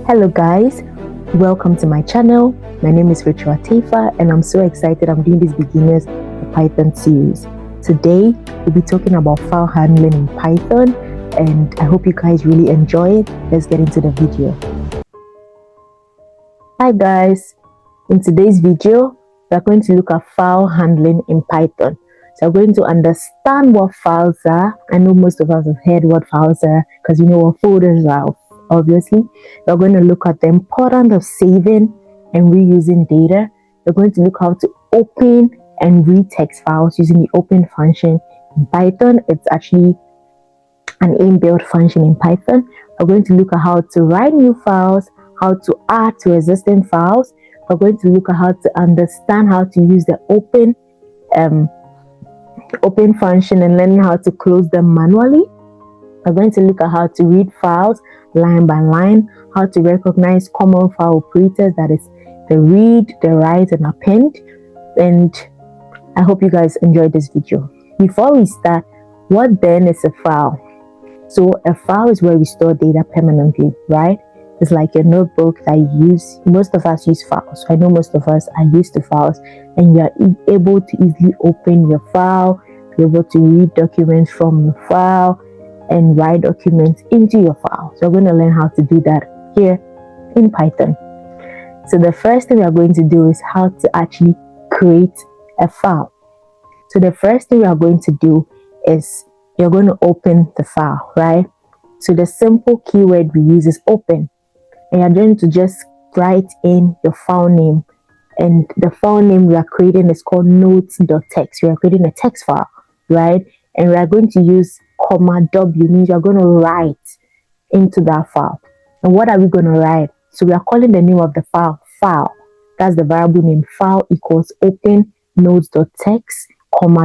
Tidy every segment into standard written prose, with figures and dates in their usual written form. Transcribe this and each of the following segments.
Hello guys, welcome to my channel. My name is Richel Attafuah and I'm so excited I'm doing this beginners Python series. Today we'll be talking about file handling in Python and I hope you guys really enjoy it. Let's get into the video. Hi guys, in today's video we're going to look at file handling in Python. So we're going to understand what files are. I know most of us have heard what files are because you know what folders are. Obviously, we're going to look at the importance of saving and reusing data. We're going to look how to open and read text files using the open function in Python. It's actually an inbuilt function in Python. We're going to look at how to write new files, how to add to existing files. We're going to look at how to understand how to use the open function and learning how to close them manually. We're going to look at how to read files line by line, how to recognize common file operators, that is the read, the write, and append. And I hope you guys enjoyed this video. Before we start, what then is a file? So a file is where we store data permanently, right? It's like a notebook that you use. Most of us use files. I know most of us are used to files, and you are able to easily open your file, be able to read documents from your file, and write documents into your file. So we're going to learn how to do that here in Python. So the first thing we are going to do is how to actually create a file. So the first thing we are going to do is you're going to open the file, right? So the simple keyword we use is open. And you're going to just write in your file name. And the file name we are creating is called notes.txt. We are creating a text file, right? And we are going to use (W) means you're going to write into that file. And what are we going to write? So we are calling the name of the file. That's the variable name. File equals open notes.txt,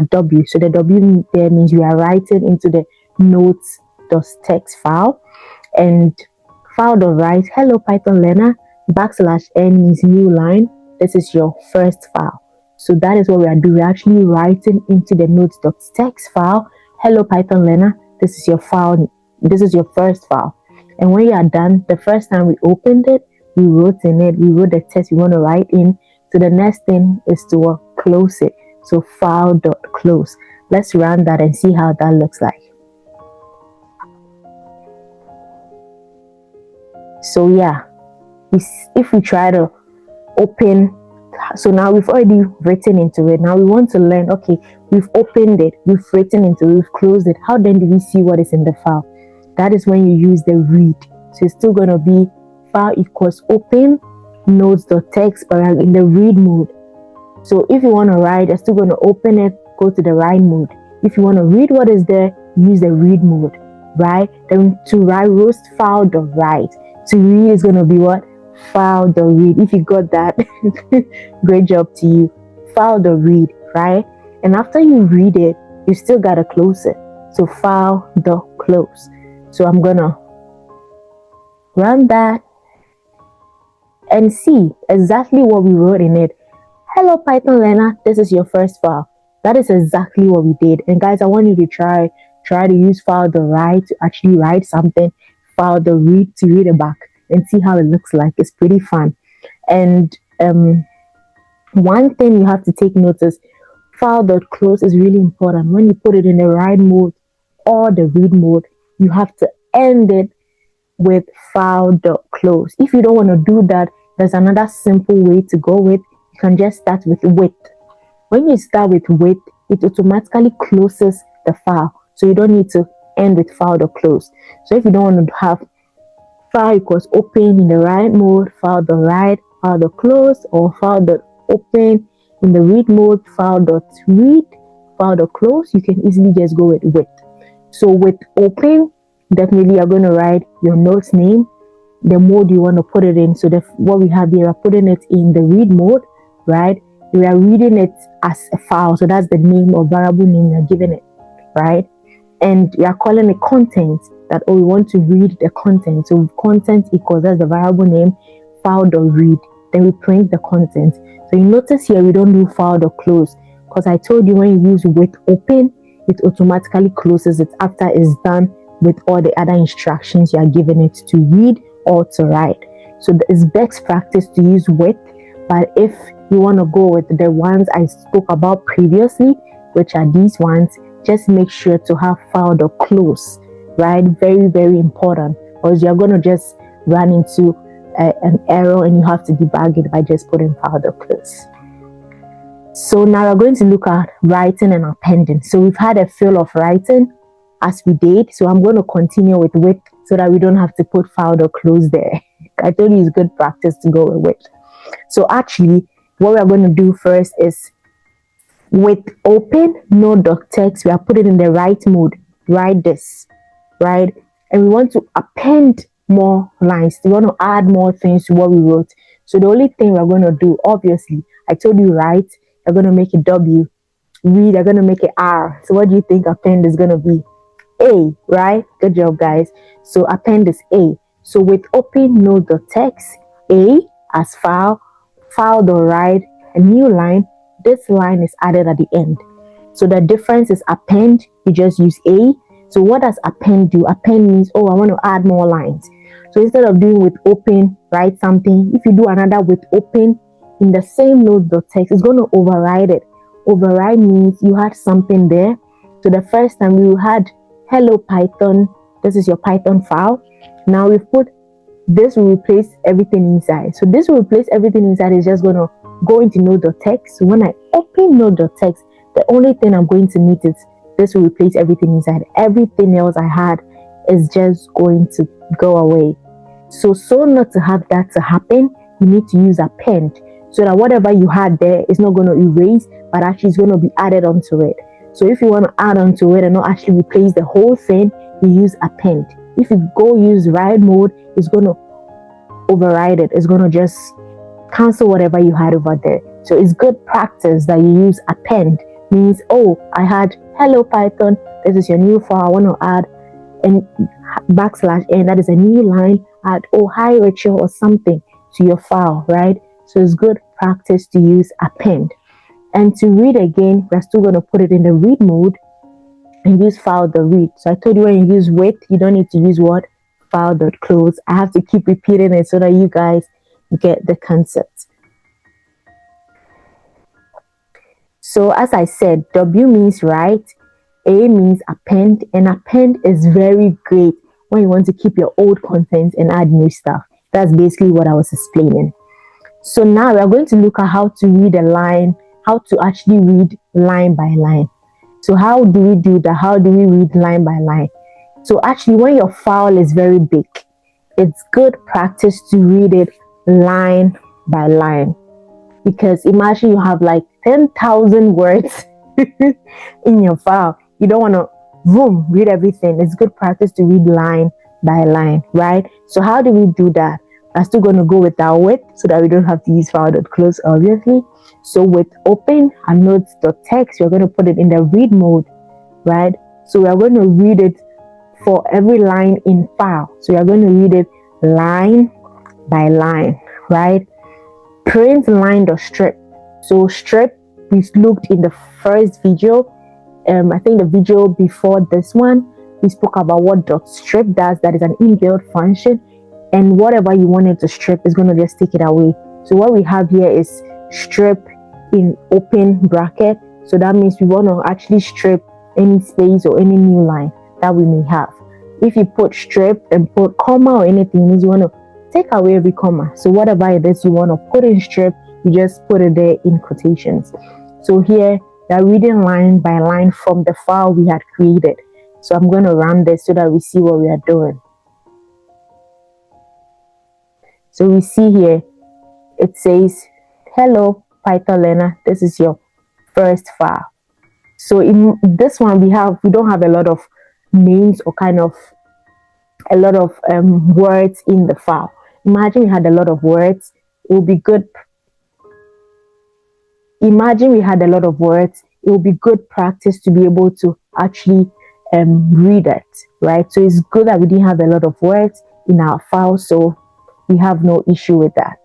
(W). So the W there means we are writing into the notes.txt file. And file.write, hello Python learner, \n means new line. This is your first file. So that is what we are doing. We're actually writing into the notes.txt file. Hello Python learner, this is your file. This is your first file. And when you are done, the first time we opened it, we wrote in it, we wrote the text we want to write in. So the next thing is to close it. So file.close. Let's run that and see how that looks like. So yeah, if we try to open, so now we've already written into it. Now we want to learn, okay, we've opened it, we've written into it, we've closed it. How then do we see what is in the file? That is when you use the read. So it's still going to be file equals open notes.txt, but in the read mode. So if you want to write, you're still going to open it, go to the write mode. If you want to read what is there, use the read mode, right? Then to write, roast file.write. To read is going to be what? File.read. If you got that, great job to you. File.read, right? And after you read it, you still got to close it. So file.close. So I'm going to run that and see exactly what we wrote in it. Hello Python learner, this is your first file. That is exactly what we did. And guys, I want you to try to use file.write to actually write something, file.read to read it back and see how it looks like. It's pretty fun. And one thing you have to take notice, file.close is really important. When you put it in the write mode or the read mode, you have to end it with file.close. If you don't want to do that, there's another simple way to go with. You can just start with with. When you start with it automatically closes the file. So you don't need to end with file.close. So if you don't want to have file equals open in the write mode, file.write, file.close, or file.open in the read mode, file.read, file.close, you can easily just go with. So with open, definitely you're going to write your notes name, the mode you want to put it in. So what we have here, we're putting it in the read mode, right? We are reading it as a file. So that's the name or variable name you're giving it, right? And we are calling it content, that we want to read the content. So content equals, that's the variable name, file.read. Then we print the content. So you notice here we don't do file.close because I told you when you use with open, it automatically closes it after it's done with all the other instructions you are giving it to read or to write. So it's best practice to use with, but if you want to go with the ones I spoke about previously, which are these ones, just make sure to have file.close, right? Very, very important, or you're going to just run into an error and you have to debug it by just putting file.close. So now we're going to look at writing and appending. So we've had a feel of writing as we did. So I'm going to continue with so that we don't have to put file.close there. I told you it's good practice to go with. So actually, what we're going to do first is with open node.txt, we are putting in the write mode. Write this, right? And we want to append more lines. We want to add more things to what we wrote. So the only thing we're going to do, obviously, I told you write, you're going to make it W. Read, you're going to make it R. So what do you think append is going to be? A, right? Good job, guys. So append is A. So with open node.txt, A as file.write, a new line, this line is added at the end. So the difference is append, you just use A. So what does append do? Append means, oh, I want to add more lines. So instead of doing with open, write something, if you do another with open in the same node.txt, it's going to override it. Override means you had something there. So the first time you had hello Python, this is your Python file. Now we've put this will replace everything inside. So this will replace everything inside is just going to go into node.txt. So when I open node.txt, the only thing I'm going to meet is this will replace everything inside. Everything else I had is just going to go away. So not to have that to happen, you need to use append so that whatever you had there is not going to erase, but actually it's going to be added onto it. So if you want to add onto it and not actually replace the whole thing, you use append. If you go use write mode, it's going to override it. It's going to just cancel whatever you had over there. So it's good practice that you use append. Means, oh, I had hello Python, this is your new file, I want to add and \n, that is a new line, add, oh, hi Richel or something to your file, right? So it's good practice to use append. And to read again, we're still going to put it in the read mode and use file.read. So I told you when you use with, you don't need to use what? File.close. I have to keep repeating it so that you guys get the concept. So as I said, W means write, A means append, and append is very great when you want to keep your old content and add new stuff. That's basically what I was explaining. So now we're going to look at how to read a line, how to actually read line by line. So how do we do that? How do we read line by line? So actually, when your file is very big, it's good practice to read it line by line. Because imagine you have like 10,000 words in your file. You don't want to read everything. It's good practice to read line by line, right? So how do we do that? I'm still going to go with our with so that we don't have to use file.close, obviously. So with open and notes.txt, we're going to put it in the read mode, right? So we're going to read it for every line in file. So we're going to read it line by line, right? Print line.strip. So strip, we looked in the first video. I think the video before this one, we spoke about what .strip does. That is an inbuilt function. And whatever you wanted to strip is going to just take it away. So what we have here is strip in open bracket. So that means we want to actually strip any space or any new line that we may have. If you put strip and put comma or anything, it means you want to take away every comma. So whatever it is you want to put in strip, you just put it there in quotations. So here, they're reading line by line from the file we had created. So I'm going to run this so that we see what we are doing. So we see here, it says, hello, Python learner, this is your first file. So in this one, we don't have a lot of names or kind of a lot of words in the file. Imagine we had a lot of words, it would be good. Imagine we had a lot of words, it would be good practice to be able to actually read it, right? So it's good that we didn't have a lot of words in our file, so we have no issue with that,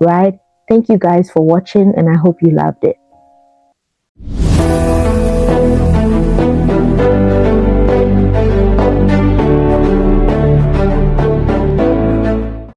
right? Thank you guys for watching, and I hope you loved it.